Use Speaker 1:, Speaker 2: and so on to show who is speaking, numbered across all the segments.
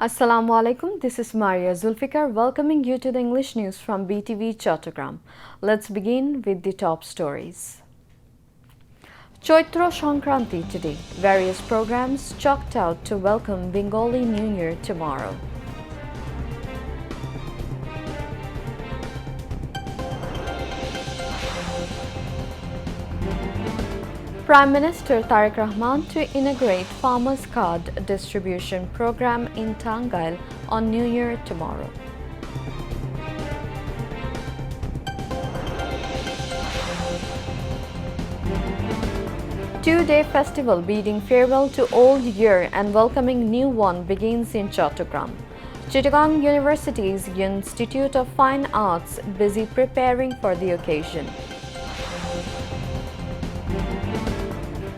Speaker 1: Assalamu alaikum, this is Maria Zulfikar welcoming you to the English news from Btv-Chattogram. Let's begin with the top stories. Chaitra Sankranti today. Various programs chalked out to welcome Bengali New Year tomorrow. Prime Minister Tariq Rahman to inaugurate Farmers Card distribution program in Tangail on New Year tomorrow. Two-day festival bidding farewell to old year and welcoming new one begins in Chattogram. Chittagong University's Institute of Fine Arts busy preparing for the occasion.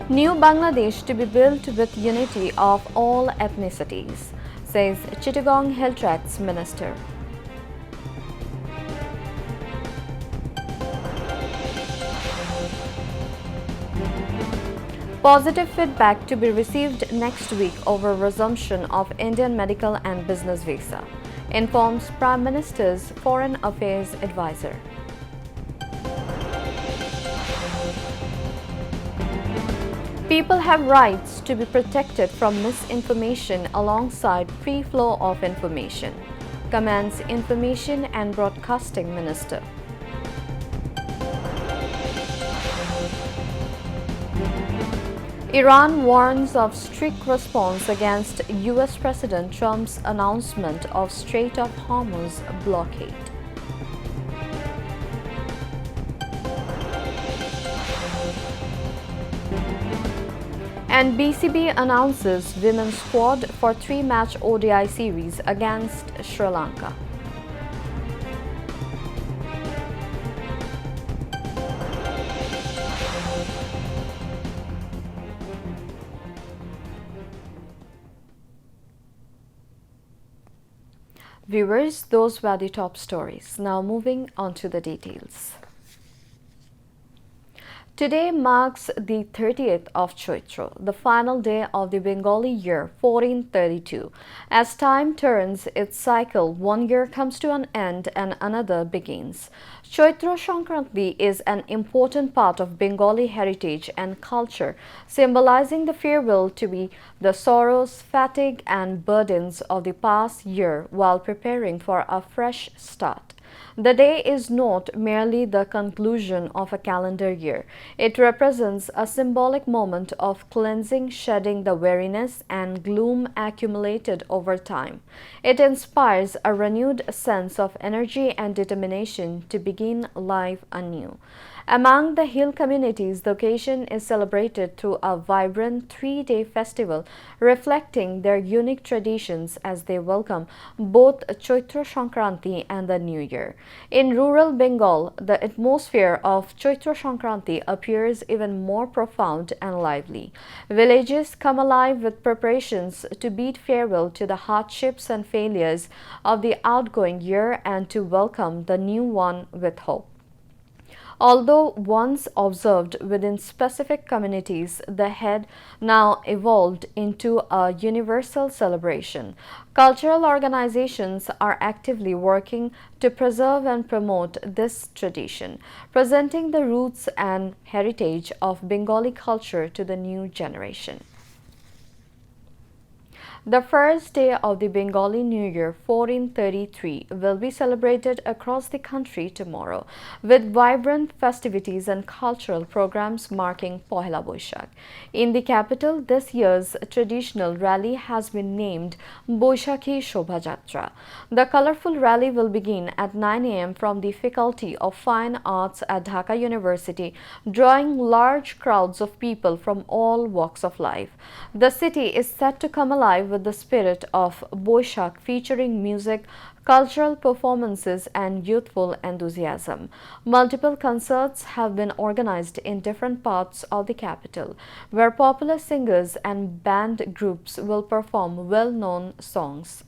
Speaker 1: New Bangladesh to be built with unity of all ethnicities, says Chittagong Hill Tracts Minister. Positive feedback to be received next week over resumption of Indian medical and business visa, informs Prime Minister's Foreign Affairs Advisor. People have rights to be protected from misinformation alongside free flow of information, comments Information and Broadcasting Minister. Iran warns of strict response against US President Trump's announcement of Strait of Hormuz blockade. And BCB announces women's squad for three-match ODI series against Sri Lanka. Viewers, those were the top stories. Now moving on to the details. Today marks the 30th of Chaitra, the final day of the Bengali year 1432. As time turns its cycle, one year comes to an end and another begins. Chaitra Sankranti is an important part of Bengali heritage and culture, symbolizing the farewell to the sorrows, fatigue and burdens of the past year while preparing for a fresh start. The day is not merely the conclusion of a calendar year. It represents a symbolic moment of cleansing, shedding the weariness and gloom accumulated over time. It inspires a renewed sense of energy and determination to begin life anew. Among the hill communities, the occasion is celebrated through a vibrant three-day festival reflecting their unique traditions as they welcome both Chaitra Sankranti and the New Year. In rural Bengal, the atmosphere of Chaitra Sankranti appears even more profound and lively. Villages come alive with preparations to bid farewell to the hardships and failures of the outgoing year and to welcome the new one with hope. Although once observed within specific communities, the had now evolved into a universal celebration. Cultural organizations are actively working to preserve and promote this tradition, presenting the roots and heritage of Bengali culture to the new generation. The first day of the Bengali New Year 1433 will be celebrated across the country tomorrow, with vibrant festivities and cultural programs marking Pohela Boishakh. In the capital, this year's traditional rally has been named Boishakhi Shobha Jatra. The colorful rally will begin at 9 a.m. from the Faculty of Fine Arts at Dhaka University, drawing large crowds of people from all walks of life. The city is set to come alive with the spirit of Boishakh, featuring music, cultural performances and youthful enthusiasm. Multiple concerts have been organized in different parts of the capital, where popular singers and band groups will perform well-known songs.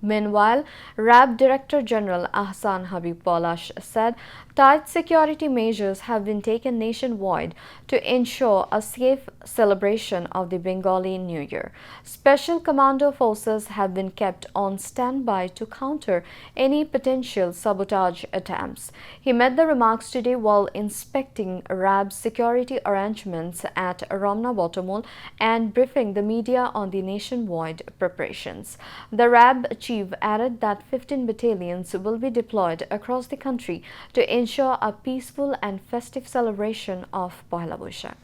Speaker 1: Meanwhile, RAB Director General Ahsan Habib Polash said Tight security measures have been taken nationwide to ensure a safe celebration of the Bengali New Year. Special commando forces have been kept on standby to counter any potential sabotage attempts. He made the remarks today while inspecting RAB's security arrangements at Ramna Bottomol and briefing the media on the nationwide preparations. The RAB chief added that 15 battalions will be deployed across the country to ensure a peaceful and festive celebration of Pohela Boishakh.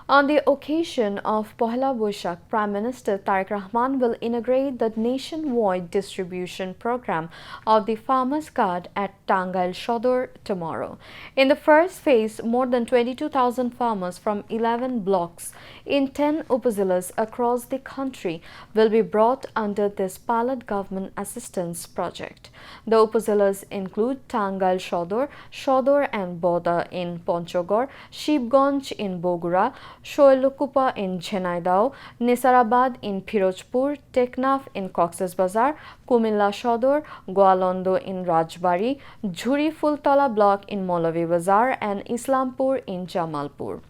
Speaker 1: On the occasion of Pohela Boishakh, Prime Minister Tariq Rahman will inaugurate the nationwide distribution program of the Farmers Card at Tangail Shodor tomorrow. In the first phase, more than 22,000 farmers from 11 blocks in 10 upazilas across the country will be brought under this pilot government assistance project. The upazilas include Tangail Shodor, Shodor and Boda in Ponchogor, Shibganj in Bogura, Shoilukupa in Jhenaidao, Nisarabad in Pirojpur, Teknaf in Cox's Bazar, Kumilla Shodor, Goalondo in Rajbari, Jhuri Fultola block in Molavi Bazar and Islampur in Jamalpur.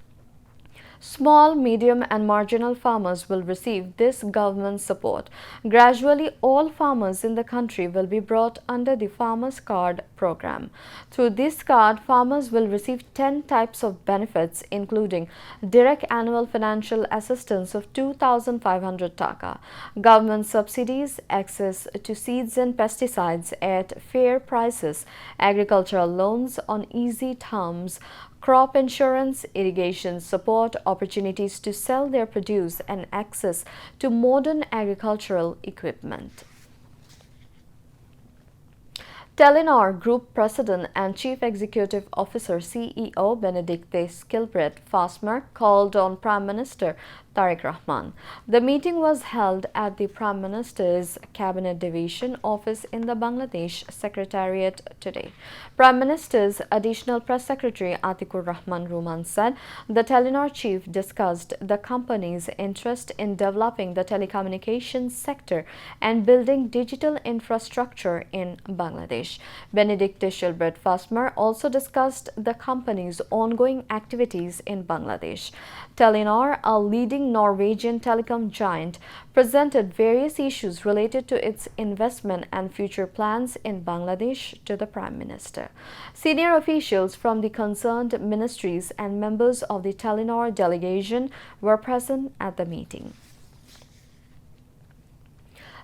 Speaker 1: Small, medium and marginal farmers will receive this government support. Gradually, all farmers in the country will be brought under the Farmers Card program. Through this card, farmers will receive 10 types of benefits including direct annual financial assistance of 2,500 taka, government subsidies, access to seeds and pesticides at fair prices, agricultural loans on easy terms, crop insurance, irrigation support, opportunities to sell their produce and access to modern agricultural equipment. Telenor Group President and Chief Executive Officer CEO Benedicte Skilbred Fasmer called on Prime Minister Tariq Rahman. The meeting was held at the Prime Minister's Cabinet Division office in the Bangladesh Secretariat today. Prime Minister's Additional Press Secretary Atikur Rahman Ruman said the Telenor chief discussed the company's interest in developing the telecommunications sector and building digital infrastructure in Bangladesh. Benedicte Skilbred Fasmer also discussed the company's ongoing activities in Bangladesh. Telenor, a leading Norwegian telecom giant, presented various issues related to its investment and future plans in Bangladesh to the Prime Minister. Senior officials from the concerned ministries and members of the Telenor delegation were present at the meeting.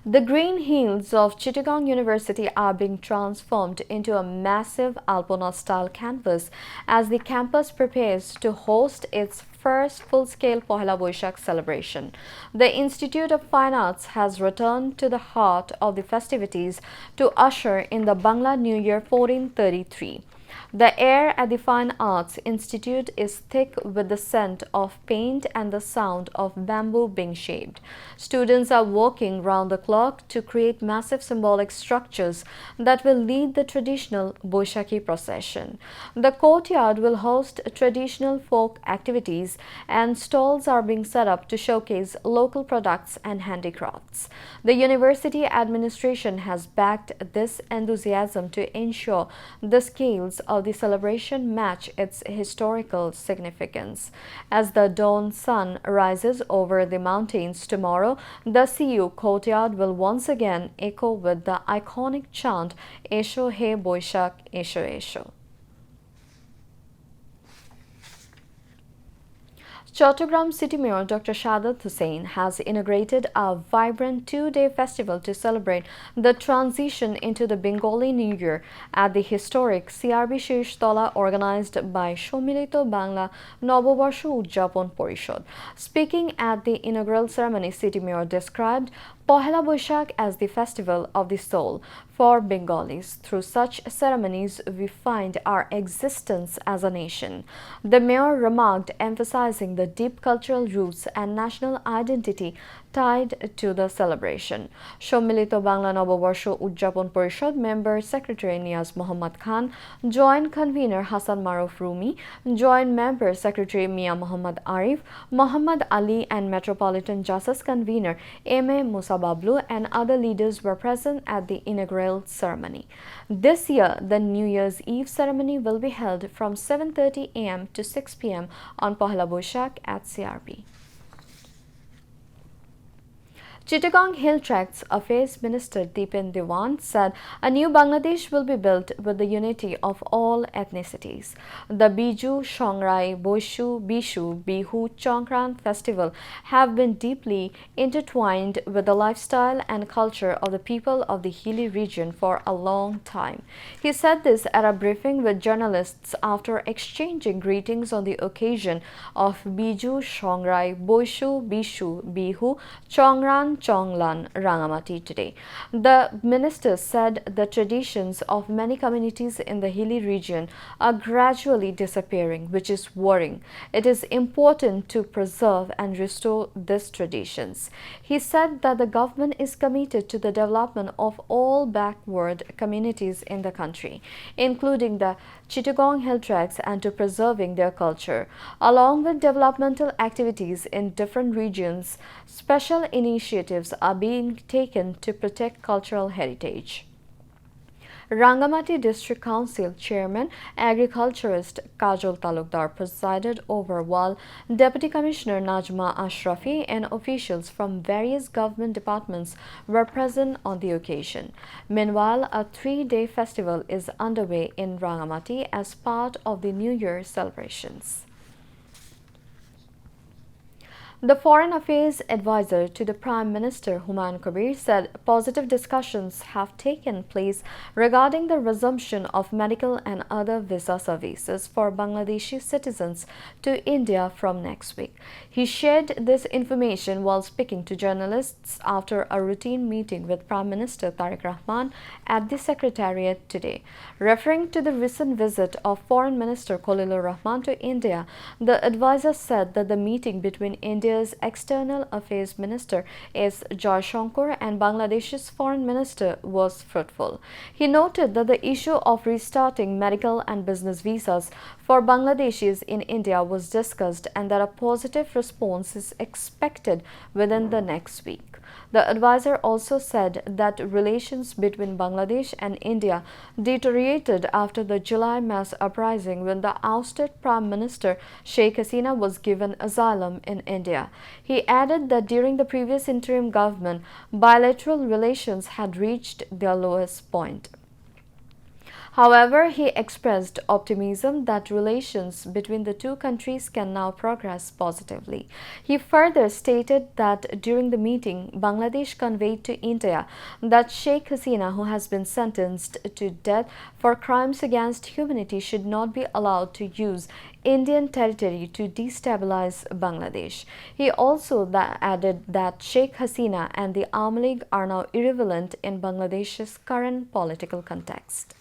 Speaker 1: The green hills of Chittagong University are being transformed into a massive Alpona-style canvas as the campus prepares to host its first full-scale Pohela Boishakh celebration. The Institute of Fine Arts has returned to the heart of the festivities to usher in the Bangla New Year 1433. The air at the Fine Arts Institute is thick with the scent of paint and the sound of bamboo being shaped. Students are working round the clock to create massive symbolic structures that will lead the traditional Boishakhi procession. The courtyard will host traditional folk activities and stalls are being set up to showcase local products and handicrafts. The university administration has backed this enthusiasm to ensure the scales of the celebration match its historical significance. As the dawn sun rises over the mountains tomorrow, the CU courtyard will once again echo with the iconic chant Esho He Boishakh Esho Esho. Chattogram City Mayor Dr. Shadat Hussain has inaugurated a vibrant two-day festival to celebrate the transition into the Bengali New Year at the historic CRB Shirishtola organized by Shomilito Bangla Nobobarsho Udjapon Porishod. Speaking at the inaugural ceremony, City Mayor described Pohela Boishakh as the festival of the soul for Bengalis. Through such ceremonies, we find our existence as a nation. The mayor remarked, emphasizing the deep cultural roots and national identity tied to the celebration. Sommilito Bangla Noboborsho Udjapon Parishad member Secretary Niaz Mohammad Khan, Joint Convener Hassan Maruf Rumi, Joint Member Secretary Mia Muhammad Arif, Muhammad Ali and Metropolitan Justice Convener M.A. Musa Bablu and other leaders were present at the inaugural ceremony. This year, the New Year's Eve ceremony will be held from 7:30 a.m. to 6 p.m. on Pahla Boishakh at CRP. Chittagong Hill Tracts Affairs Minister Dipen Diwan said a new Bangladesh will be built with the unity of all ethnicities. The Biju, Shongrai, Boshu, Bishu, Bihu, Chongkran festival have been deeply intertwined with the lifestyle and culture of the people of the hilly region for a long time. He said this at a briefing with journalists after exchanging greetings on the occasion of Biju, Shongrai, Boshu, Bishu, Bihu, Chongran, Chonglan, Rangamati today. The minister said the traditions of many communities in the hilly region are gradually disappearing, which is worrying. It is important to preserve and restore these traditions. He said that the government is committed to the development of all backward communities in the country, including the Chittagong Hill Tracts, and to preserving their culture. Along with developmental activities in different regions, special initiatives are being taken to protect cultural heritage. Rangamati District Council Chairman Agriculturist Kajol Talukdar presided over, while Deputy Commissioner Najma Ashrafi and officials from various government departments were present on the occasion. Meanwhile, a 3-day festival is underway in Rangamati as part of the New Year celebrations. The Foreign Affairs Advisor to the Prime Minister Humayun Kabir said positive discussions have taken place regarding the resumption of medical and other visa services for Bangladeshi citizens to India from next week. He shared this information while speaking to journalists after a routine meeting with Prime Minister Tariq Rahman at the Secretariat today. Referring to the recent visit of Foreign Minister Khalilur Rahman to India, the advisor said that the meeting between India's External Affairs Minister S. Jaishankar and Bangladesh's Foreign Minister was fruitful. He noted that the issue of restarting medical and business visas for Bangladeshis in India was discussed and that a positive response is expected within the next week. The advisor also said that relations between Bangladesh and India deteriorated after the July mass uprising when the ousted Prime Minister Sheikh Hasina was given asylum in India. He added that during the previous interim government, bilateral relations had reached their lowest point. However, he expressed optimism that relations between the two countries can now progress positively. He further stated that during the meeting, Bangladesh conveyed to India that Sheikh Hasina, who has been sentenced to death for crimes against humanity, should not be allowed to use Indian territory to destabilize Bangladesh. He also added that Sheikh Hasina and the Army League are now irrelevant in Bangladesh's current political context.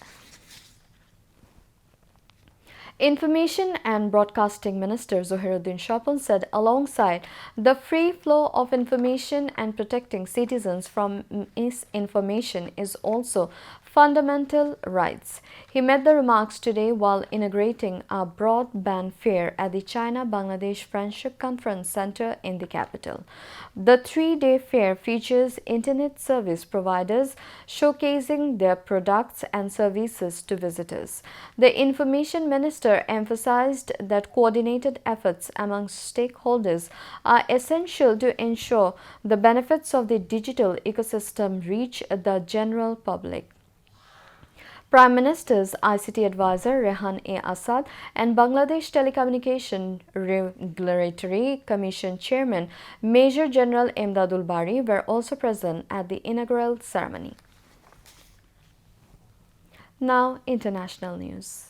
Speaker 1: Information and Broadcasting Minister Zohiruddin Shapon said alongside the free flow of information and protecting citizens from misinformation is also fundamental rights. He made the remarks today while inaugurating a broadband fair at the China-Bangladesh Friendship Conference Center in the capital. The 3-day fair features internet service providers showcasing their products and services to visitors. The Information Minister emphasized that coordinated efforts among stakeholders are essential to ensure the benefits of the digital ecosystem reach the general public. Prime Minister's ICT advisor Rehan A. Assad and Bangladesh Telecommunication Regulatory Commission Chairman Major General Emdadul Bari were also present at the inaugural ceremony. Now, international news.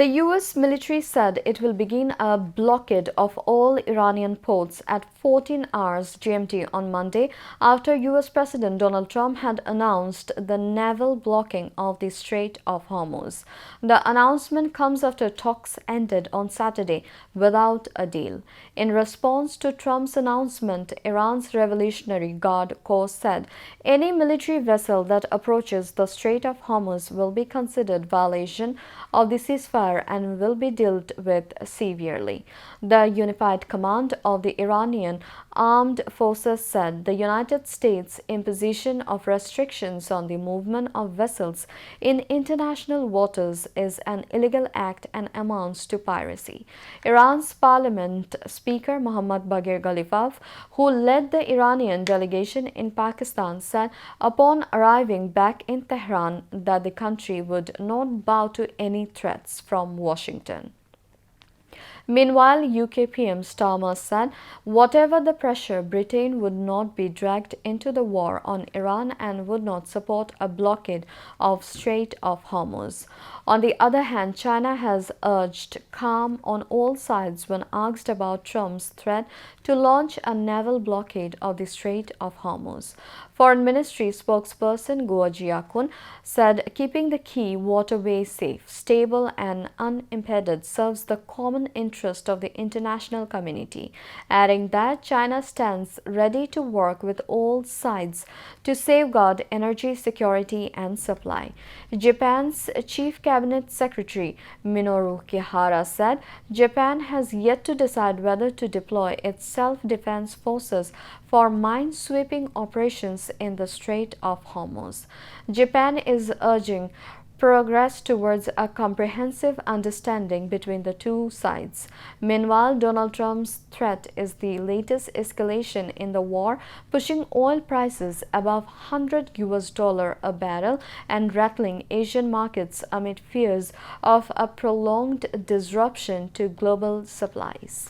Speaker 1: The U.S. military said it will begin a blockade of all Iranian ports at 14 hours GMT on Monday after U.S. President Donald Trump had announced the naval blocking of the Strait of Hormuz. The announcement comes after talks ended on Saturday without a deal. In response to Trump's announcement, Iran's Revolutionary Guard Corps said any military vessel that approaches the Strait of Hormuz will be considered violation of the ceasefire and will be dealt with severely. The Unified Command of the Iranian Armed Forces said the United States' imposition of restrictions on the movement of vessels in international waters is an illegal act and amounts to piracy. Iran's Parliament Speaker Mohammad Bagher Ghalibaf, who led the Iranian delegation in Pakistan, said upon arriving back in Tehran that the country would not bow to any threats from Washington. Meanwhile, UK PM Starmer said whatever the pressure, Britain would not be dragged into the war on Iran and would not support a blockade of Strait of Hormuz. On the other hand, China has urged calm on all sides when asked about Trump's threat to launch a naval blockade of the Strait of Hormuz. Foreign Ministry spokesperson Guo Jiakun said keeping the key waterway safe, stable and unimpeded serves the common interest of the international community, adding that China stands ready to work with all sides to safeguard energy security and supply. Japan's Chief Cabinet Secretary Minoru Kihara said Japan has yet to decide whether to deploy its self-defense forces for mine-sweeping operations in the Strait of Hormuz. Japan is urging progress towards a comprehensive understanding between the two sides. Meanwhile, Donald Trump's threat is the latest escalation in the war, pushing oil prices above $100 a barrel and rattling Asian markets amid fears of a prolonged disruption to global supplies.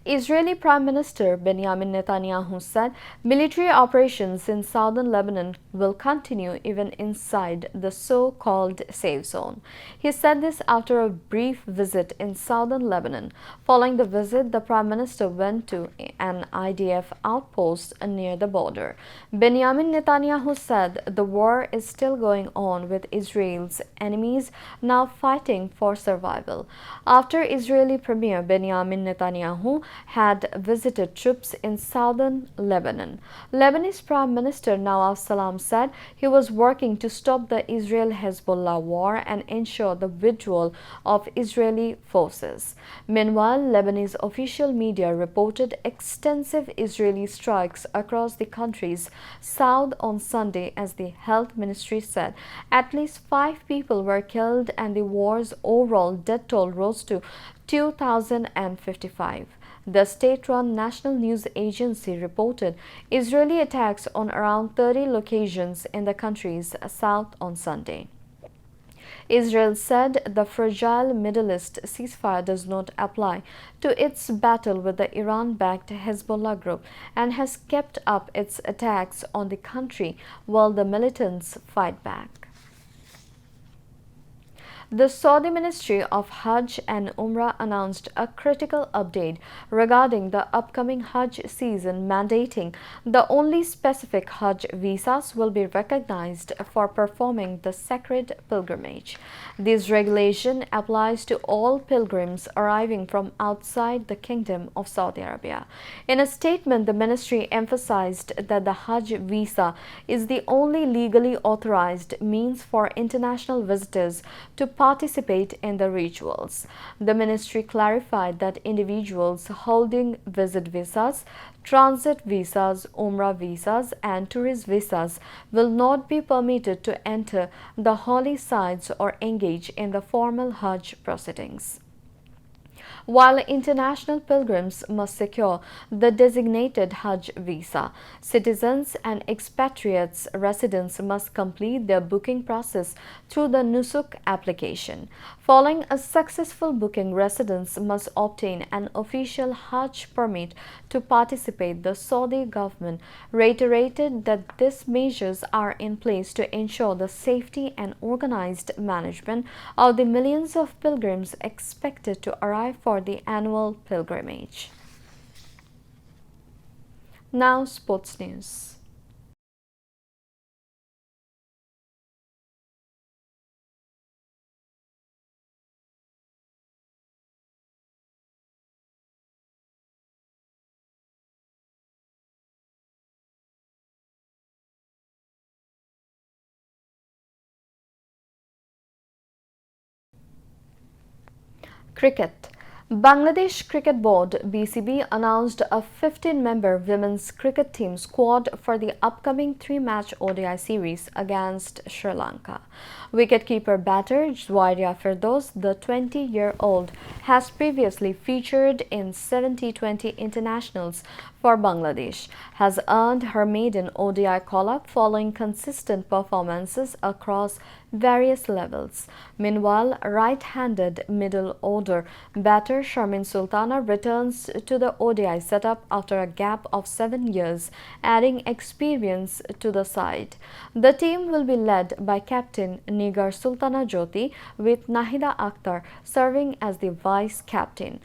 Speaker 1: Israeli Prime Minister Benjamin Netanyahu said military operations in southern Lebanon will continue even inside the so-called safe zone. He said this after a brief visit in southern Lebanon. Following the visit, the Prime Minister went to an IDF outpost near the border. Benjamin Netanyahu said the war is still going on with Israel's enemies now fighting for survival. After Israeli Premier Benjamin Netanyahu had visited troops in southern Lebanon, Lebanese Prime Minister Nawaf Salam said he was working to stop the Israel-Hezbollah war and ensure the withdrawal of Israeli forces. Meanwhile, Lebanese official media reported extensive Israeli strikes across the country's south on Sunday as the health ministry said at least 5 people were killed and the war's overall death toll rose to 2,055. The state-run National News Agency reported Israeli attacks on around 30 locations in the country's south on Sunday. Israel said the fragile Middle East ceasefire does not apply to its battle with the Iran-backed Hezbollah group and has kept up its attacks on the country while the militants fight back. The Saudi Ministry of Hajj and Umrah announced a critical update regarding the upcoming Hajj season, mandating the only specific Hajj visas will be recognized for performing the sacred pilgrimage. This regulation applies to all pilgrims arriving from outside the Kingdom of Saudi Arabia. In a statement, the ministry emphasized that the Hajj visa is the only legally authorized means for international visitors to participate in the rituals. The ministry clarified that individuals holding visit visas, transit visas, Umrah visas, and tourist visas will not be permitted to enter the holy sites or engage in the formal Hajj proceedings. while international pilgrims must secure the designated Hajj visa. Citizens and expatriates residents must complete their booking process through the Nusuk application. Following a successful booking, residents must obtain an official Hajj permit to participate. The Saudi government reiterated that these measures are in place to ensure the safety and organized management of the millions of pilgrims expected to arrive for the annual pilgrimage. Now, sports news. Cricket. Bangladesh Cricket Board (BCB) announced a 15-member women's cricket team squad for the upcoming three-match ODI series against Sri Lanka. Wicketkeeper batter Zwaria Firdaus, the 20-year-old, has previously featured in 70 T20 internationals for Bangladesh, has earned her maiden ODI call-up following consistent performances across various levels. Meanwhile, right-handed middle order batter Sharmin Sultana returns to the ODI setup after a gap of 7 years, adding experience to the side. The team will be led by captain Nigar Sultana Jyoti, with Nahida Akhtar serving as the vice captain.